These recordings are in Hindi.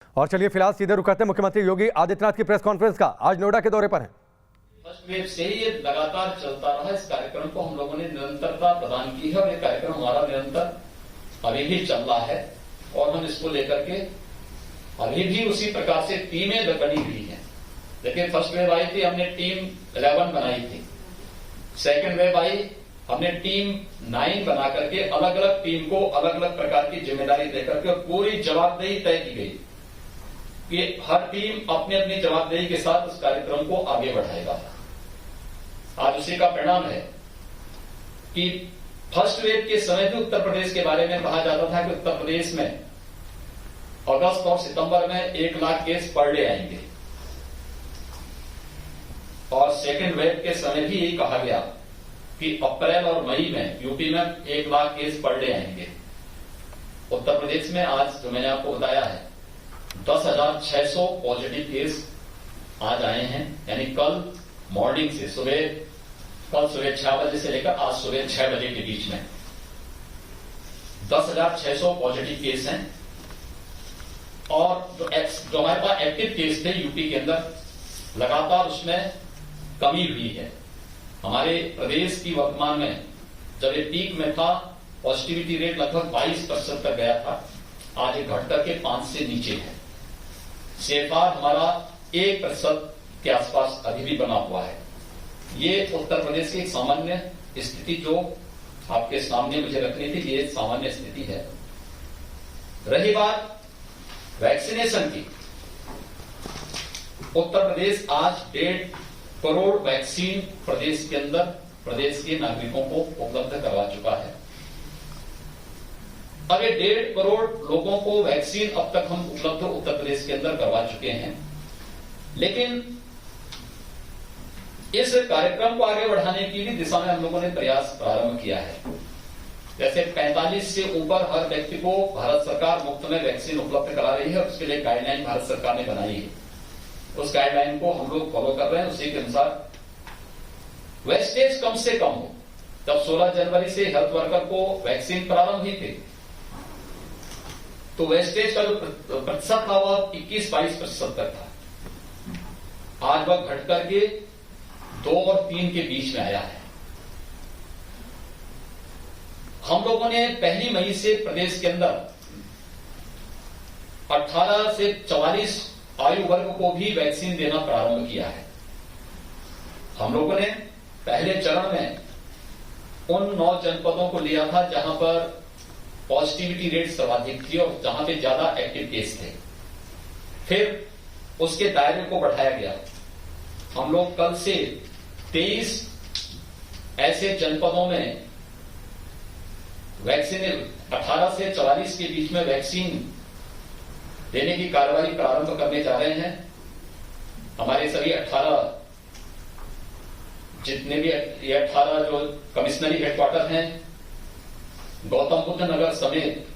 और चलिए फिलहाल सीधे रुक करते हैं मुख्यमंत्री योगी आदित्यनाथ की प्रेस कॉन्फ्रेंस का। आज नोएडा के दौरे पर हैं। फर्स्ट वेव से ही ये लगातार चलता रहा। इस कार्यक्रम को हम लोगों ने निरंतरता प्रदान की है और ये कार्यक्रम हमारा निरंतर अभी भी चल रहा है और हम इसको लेकर के अभी भी उसी प्रकार से टीमें बनी हुई हैं। लेकिन फर्स्ट वेव आई थी, हमने टीम 11 बनाई थी। सेकेंड वेव आई, हमने टीम 9 बना करके अलग अलग टीम को अलग अलग प्रकार की जिम्मेदारी देकर के और पूरी जवाबदेही तय की गई कि हर टीम अपनी अपनी जवाबदेही के साथ उस कार्यक्रम को आगे बढ़ाएगा। आज उसी का परिणाम है कि फर्स्ट वेव के समय भी उत्तर प्रदेश के बारे में कहा जाता था कि उत्तर प्रदेश में अगस्त और सितंबर में 1 लाख केस पर डे आएंगे और सेकेंड वेव के समय भी यही कहा गया कि अप्रैल और मई में यूपी में 1 लाख केस पर डे आएंगे। उत्तर प्रदेश में आज जो मैंने आपको बताया है 10,600 पॉजिटिव केस आज आए हैं। यानी कल मॉर्निंग से कल सुबह 6 बजे से लेकर आज सुबह 6 बजे के बीच में 10,600 पॉजिटिव केस हैं। और जो हमारे पास एक्टिव केस थे यूपी के अंदर लगातार उसमें कमी हुई है। हमारे प्रदेश की वर्तमान में जब ये पीक में था पॉजिटिविटी रेट लगभग 22% तक गया था, आज ये घट करके 5 से नीचे है। CFR हमारा 1% के आसपास अभी भी बना हुआ है। ये उत्तर प्रदेश की एक सामान्य स्थिति जो आपके सामने मुझे रखनी थी, ये सामान्य स्थिति है। रही बात वैक्सीनेशन की, उत्तर प्रदेश आज 1.5 करोड़ वैक्सीन प्रदेश के अंदर प्रदेश के नागरिकों को उपलब्ध करवा चुका है। अब ये 1.5 करोड़ लोगों को वैक्सीन अब तक हम उपलब्ध उत्तर प्रदेश के अंदर करवा चुके हैं। लेकिन इस कार्यक्रम को आगे बढ़ाने की भी दिशा में हम लोगों ने प्रयास प्रारंभ किया है। जैसे 45 से ऊपर हर व्यक्ति को भारत सरकार मुफ्त में वैक्सीन उपलब्ध करा रही है। उसके लिए गाइडलाइन भारत सरकार ने बनाई है। उस गाइडलाइन को हम लोग फॉलो कर रहे हैं। उसी के अनुसार वेस्टेज कम से कम हो। जब 16 जनवरी से हेल्थ वर्कर को वैक्सीन प्रारंभ हुई थी तो वेस्टेज का जो प्रतिशत था वह 21-22% तक था। आज वह घट करके 2 और 3 के बीच में आया है। हम लोगों ने 1 मई से प्रदेश के अंदर 18 से 44 आयु वर्ग को भी वैक्सीन देना प्रारंभ किया है। हम लोगों ने पहले चरण में उन 9 जनपदों को लिया था जहां पर पॉजिटिविटी रेट सर्वाधिक थी और जहां पे ज्यादा एक्टिव केस थे। फिर उसके दायरे को बढ़ाया गया। हम लोग कल से 23 ऐसे जनपदों में वैक्सीन 18 से 44 के बीच में वैक्सीन देने की कार्रवाई प्रारंभ करने जा रहे हैं। हमारे सभी 18 जितने भी ये 18 जो कमिश्नरी हेडक्वार्टर हैं गौतम बुद्ध नगर समेत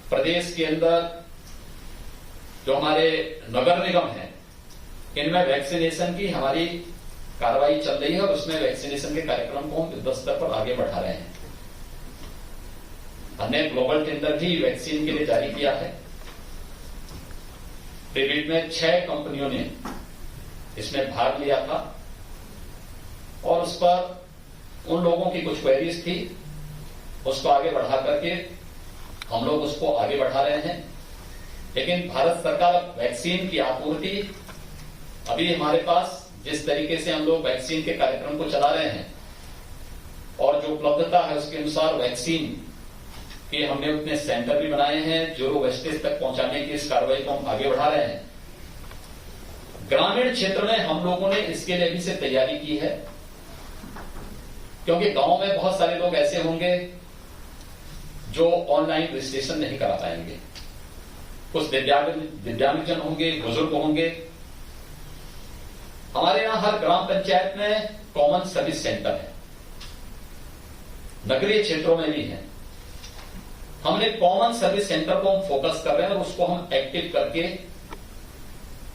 प्रदेश के अंदर जो हमारे नगर निगम हैं इनमें वैक्सीनेशन की हमारी कार्रवाई चल रही है और उसमें वैक्सीनेशन के कार्यक्रम को हम युद्ध स्तर पर आगे बढ़ा रहे हैं। हमने ग्लोबल टेंडर भी वैक्सीन के लिए जारी किया है। पेरिड में 6 कंपनियों ने इसमें भाग लिया था और उस पर उन लोगों की कुछ क्वेरीज थी, उसको आगे बढ़ा करके हम लोग उसको आगे बढ़ा रहे हैं। लेकिन भारत सरकार वैक्सीन की आपूर्ति अभी हमारे पास जिस तरीके से हम लोग वैक्सीन के कार्यक्रम को चला रहे हैं और जो उपलब्धता है उसके अनुसार वैक्सीन कि हमने उतने सेंटर भी बनाए हैं जो वेस्टेज तक पहुंचाने की इस कार्रवाई को हम आगे बढ़ा रहे हैं। ग्रामीण क्षेत्र में हम लोगों ने इसके लिए भी से तैयारी की है क्योंकि गांव में बहुत सारे लोग ऐसे होंगे जो ऑनलाइन रजिस्ट्रेशन नहीं करा पाएंगे। कुछ दिव्यांगजन होंगे, बुजुर्ग होंगे। हमारे यहां हर ग्राम पंचायत में कॉमन सर्विस सेंटर है, नगरीय क्षेत्रों में भी है। हमने कॉमन सर्विस सेंटर को हम फोकस कर रहे हैं और उसको हम एक्टिव करके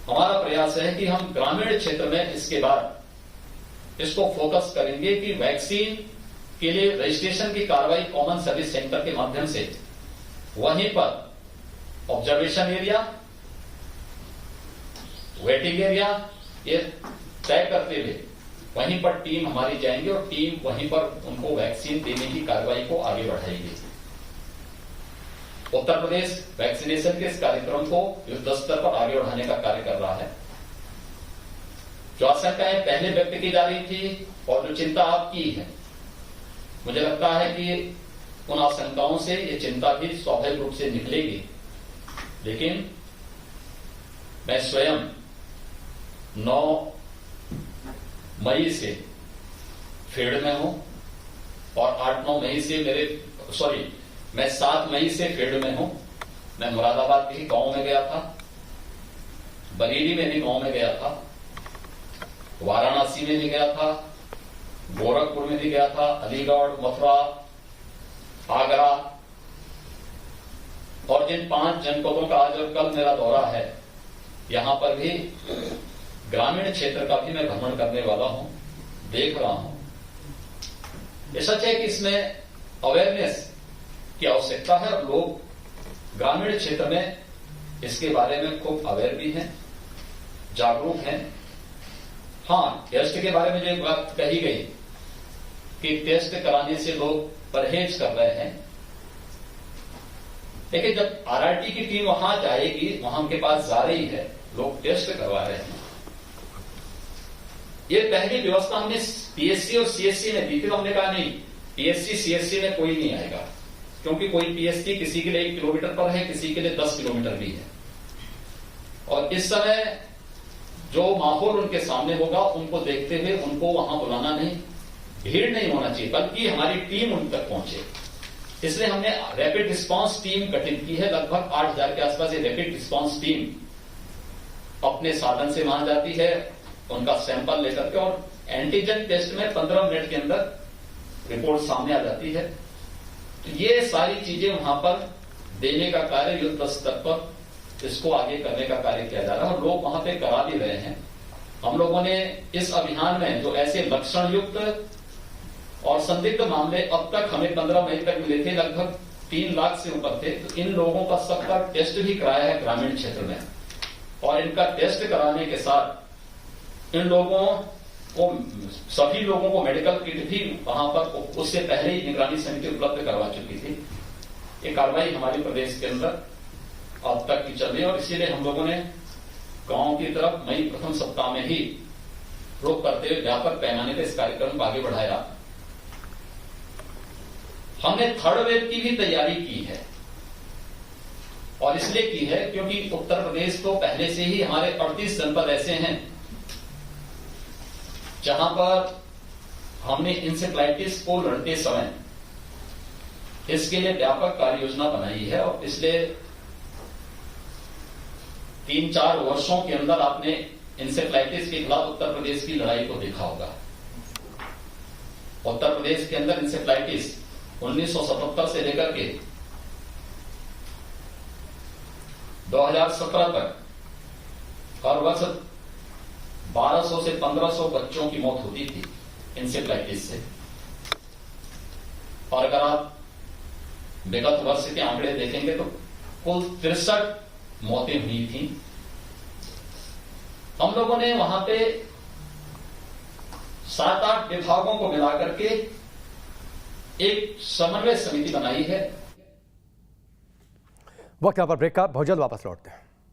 हमारा प्रयास है कि हम ग्रामीण क्षेत्र में इसके बाद इसको फोकस करेंगे कि वैक्सीन के लिए रजिस्ट्रेशन की कार्रवाई कॉमन सर्विस सेंटर के माध्यम से वहीं पर ऑब्जर्वेशन एरिया, वेटिंग एरिया, ये तय करते हुए वहीं पर टीम हमारी जाएंगी और टीम वहीं पर उनको वैक्सीन देने की कार्रवाई को आगे बढ़ाएगी। उत्तर प्रदेश वैक्सीनेशन के इस कार्यक्रम को युद्ध स्तर पर आगे बढ़ाने का कार्य कर रहा है। जो आशंकाएं पहले व्यक्त की जा रही थी और जो चिंता आपकी है, मुझे लगता है कि उन आशंकाओं से ये चिंता भी स्वाभाविक रूप से निकलेगी। लेकिन मैं स्वयं 9 मई से फील्ड में हूं और 8-9 मई से मैं 7 मई से फील्ड में हूं। मैं मुरादाबाद के ही गांव में गया था, बरेली में भी गांव में गया था, वाराणसी में भी गया था, गोरखपुर में भी गया था, अलीगढ़, मथुरा, आगरा और जिन 5 जनपदों का आज और कल मेरा दौरा है, यहां पर भी ग्रामीण क्षेत्र का भी मैं भ्रमण करने वाला हूं, देख रहा हूं। ये सच है कि इसमें अवेयरनेस की आवश्यकता है और लोग ग्रामीण क्षेत्र में इसके बारे में खूब अवेयर भी हैं, जागरूक हैं। हाँ, टेस्ट के बारे में जो एक बात कही गई कि टेस्ट कराने से लोग परहेज कर रहे हैं, लेकिन जब आरआरटी की टीम वहां जाएगी, वहां उनके पास जा रही है, लोग टेस्ट करवा रहे हैं। ये पहली व्यवस्था हमने पीएससी और सीएससी में दी थी, तो हमने कहा नहीं, पीएससी सीएससी में कोई नहीं आएगा, क्योंकि कोई पीएससी किसी के लिए 1 किलोमीटर पर है, किसी के लिए 10 किलोमीटर भी है। और इस समय जो माहौल उनके सामने होगा, उनको देखते हुए उनको वहां बुलाना नहीं, भीड़ नहीं होना चाहिए, बल्कि हमारी टीम उन तक पहुंचे। इसलिए हमने रैपिड रिस्पांस टीम गठित की है। लगभग 8000 के आसपास ये रैपिड रिस्पांस टीम अपने साधन से वहां जाती है, उनका सैंपल लेकर के, और एंटीजन टेस्ट में 15 मिनट के अंदर रिपोर्ट सामने आ जाती है। तो ये सारी चीजें वहां पर देने का कार्य युद्ध स्तर पर इसको आगे करने का कार्य किया जा रहा है और लोग वहां पे करा भी रहे हैं। हम लोगों ने इस अभियान में जो ऐसे लक्षण युक्त और संदिग्ध मामले अब तक हमें 15 मई तक मिले थे, लगभग 3 लाख से ऊपर थे, तो इन लोगों का सबका टेस्ट भी कराया है ग्रामीण क्षेत्र में। और इनका टेस्ट कराने के साथ इन लोगों को, सभी लोगों को मेडिकल किट भी वहां पर उससे पहले ही निगरानी समिति उपलब्ध करवा चुकी थी। ये कार्रवाई हमारे प्रदेश के अंदर अब तक की चल रही है और इसीलिए हम लोगों ने गांव की तरफ मई प्रथम सप्ताह में ही रुख करते हुए व्यापक पैमाने पर इस कार्यक्रम को आगे बढ़ाया। हमने 3rd वेव की भी तैयारी की है और इसलिए की है क्योंकि उत्तर प्रदेश तो पहले से ही हमारे 38 जनपद ऐसे हैं जहां पर हमने इंसेफ्लाइटिस को लड़ते समय इसके लिए व्यापक कार्य योजना बनाई है और पिछले 3-4 वर्षों के अंदर आपने इंसेफ्लाइटिस के खिलाफ उत्तर प्रदेश की लड़ाई को देखा होगा। उत्तर प्रदेश के अंदर इंसेफ्लाइटिस 1977 से लेकर के 2017 तक हर वर्ष 1200 से 1500 बच्चों की मौत होती थी इंसेफ्लाइटिस से। और अगर आप विगत वर्ष के आंकड़े देखेंगे तो कुल 63 मौतें हुई थी। हम लोगों ने वहां पे 7-8 विभागों को मिलाकर के एक समन्वय समिति बनाई है। वक्त यहां पर ब्रेक का, बहुत जल्द वापस लौटते हैं।